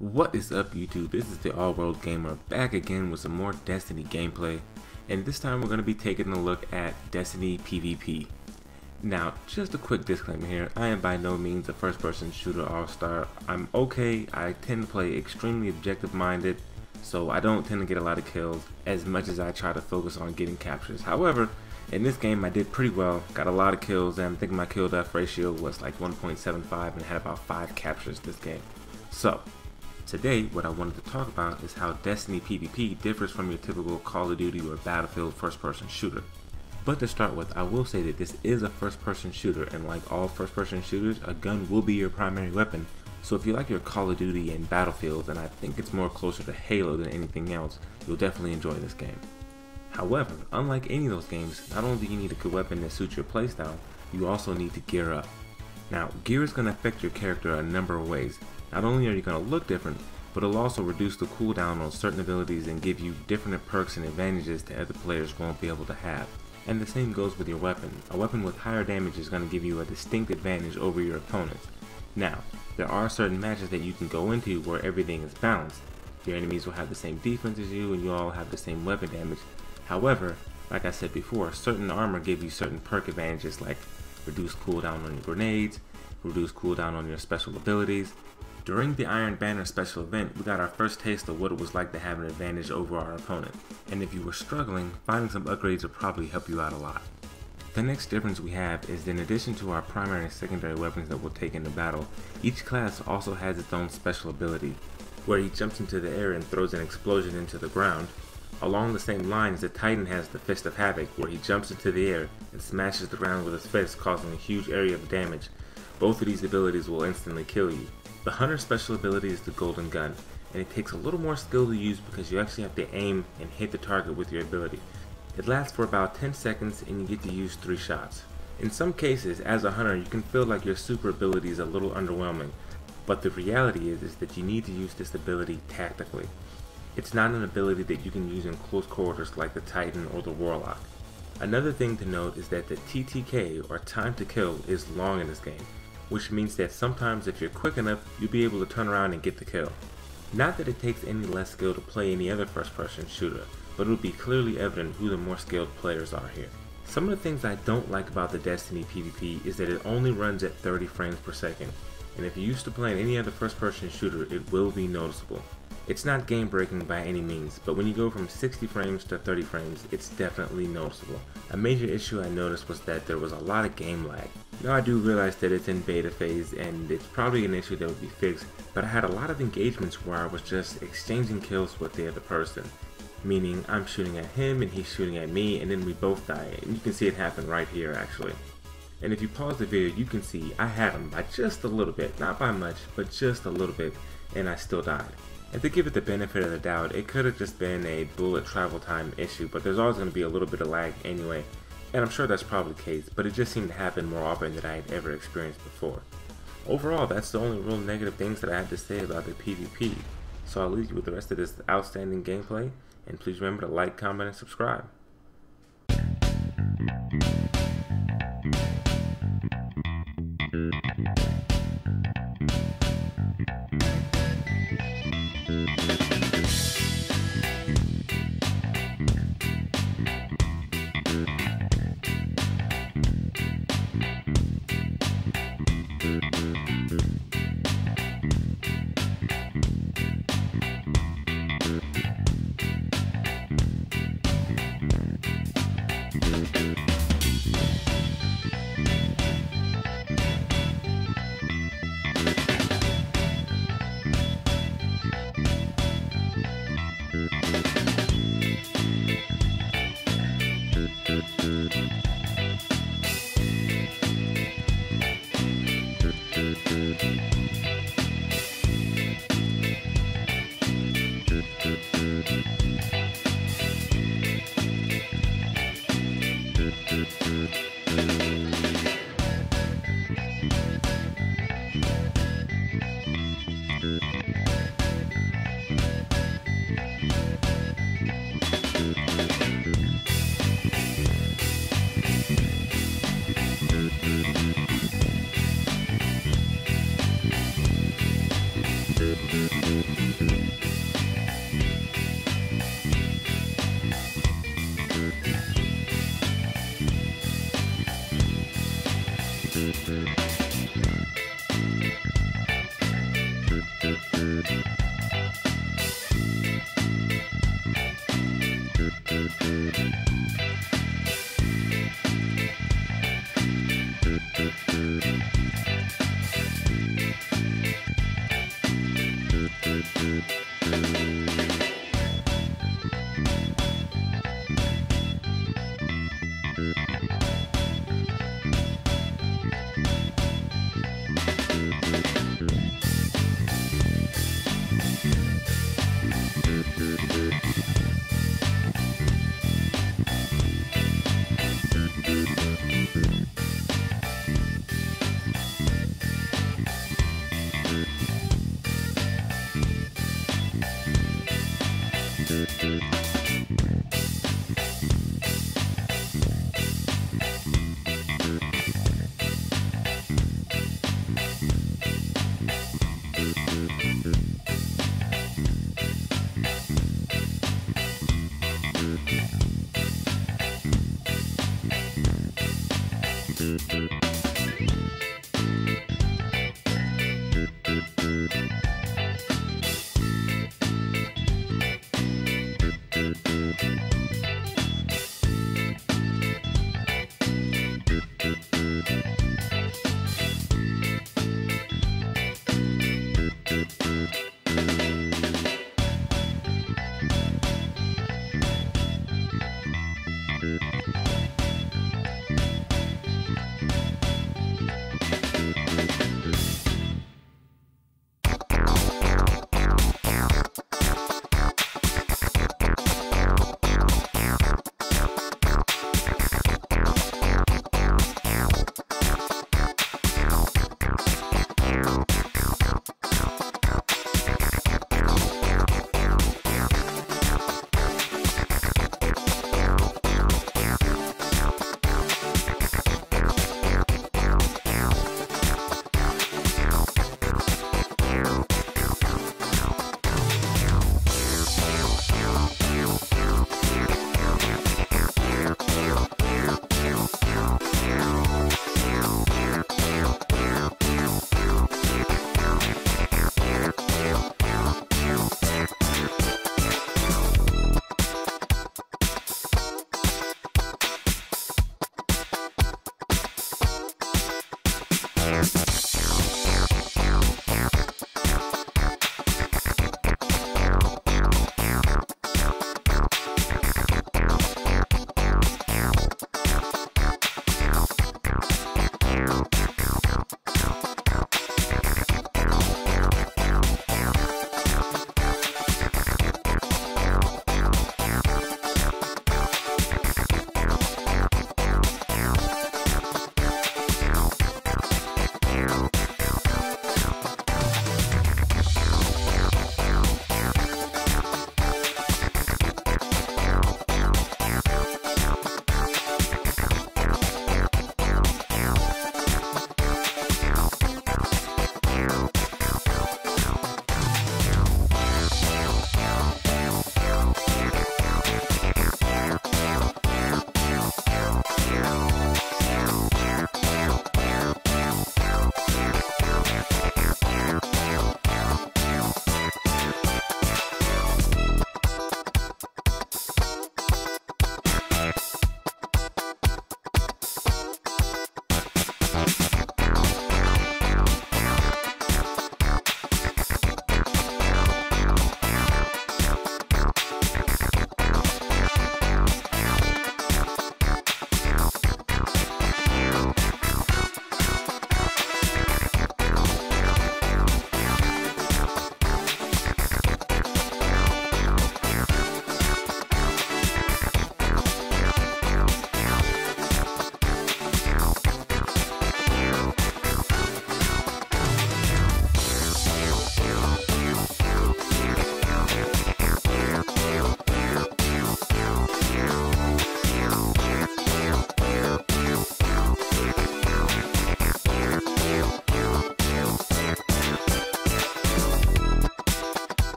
What is up, YouTube? This is the Allworld-Gamer back again with some more Destiny gameplay, and this time we're going to be taking a look at Destiny PvP. Now, just a quick disclaimer here, I am by no means a first-person shooter all-star. I'm okay, I tend to play extremely objective-minded, so I don't tend to get a lot of kills as much as I try to focus on getting captures. However, in this game I did pretty well, got a lot of kills, and I'm thinking my kill-death ratio was like 1.75 and had about 5 captures this game. So, today, what I wanted to talk about is how Destiny PvP differs from your typical Call of Duty or Battlefield first-person shooter. But to start with, I will say that this is a first-person shooter, and like all first-person shooters, a gun will be your primary weapon. So if you like your Call of Duty and Battlefield, and I think it's more closer to Halo than anything else, you'll definitely enjoy this game. However, unlike any of those games, not only do you need a good weapon that suits your playstyle, you also need to gear up. Now, gear is going to affect your character a number of ways. Not only are you going to look different, but it'll also reduce the cooldown on certain abilities and give you different perks and advantages that other players won't be able to have. And the same goes with your weapon. A weapon with higher damage is going to give you a distinct advantage over your opponents. Now, there are certain matches that you can go into where everything is balanced. Your enemies will have the same defense as you and you all have the same weapon damage. However, like I said before, certain armor give you certain perk advantages like reduced cooldown on your grenades, reduced cooldown on your special abilities. During the Iron Banner special event, we got our first taste of what it was like to have an advantage over our opponent. And if you were struggling, finding some upgrades will probably help you out a lot. The next difference we have is that in addition to our primary and secondary weapons that we'll take into battle, each class also has its own special ability, where he jumps into the air and throws an explosion into the ground. Along the same lines, the Titan has the Fist of Havoc, where he jumps into the air and smashes the ground with his fist, causing a huge area of damage. Both of these abilities will instantly kill you. The Hunter's special ability is the Golden Gun, and it takes a little more skill to use because you actually have to aim and hit the target with your ability. It lasts for about 10 seconds and you get to use 3 shots. In some cases, as a hunter, you can feel like your super ability is a little underwhelming, but the reality is that you need to use this ability tactically. It's not an ability that you can use in close quarters like the Titan or the Warlock. Another thing to note is that the TTK, or time to kill, is long in this game, which means that sometimes if you're quick enough, you'll be able to turn around and get the kill. Not that it takes any less skill to play any other first-person shooter, but it'll be clearly evident who the more skilled players are here. Some of the things I don't like about the Destiny PvP is that it only runs at 30 frames per second, and if you're used to playing any other first-person shooter, it will be noticeable. It's not game-breaking by any means, but when you go from 60 frames to 30 frames, it's definitely noticeable. A major issue I noticed was that there was a lot of game lag. Now I do realize that it's in beta phase and it's probably an issue that would be fixed, but I had a lot of engagements where I was just exchanging kills with the other person. Meaning I'm shooting at him and he's shooting at me and then we both die, and you can see it happen right here actually. And if you pause the video, you can see I had him by just a little bit, not by much, but just a little bit, and I still died. And to give it the benefit of the doubt, it could have just been a bullet travel time issue, but there's always going to be a little bit of lag anyway, and I'm sure that's probably the case, but it just seemed to happen more often than I had ever experienced before. Overall, that's the only real negative things that I have to say about the PvP, so I'll leave you with the rest of this outstanding gameplay, and please remember to like, comment, and subscribe.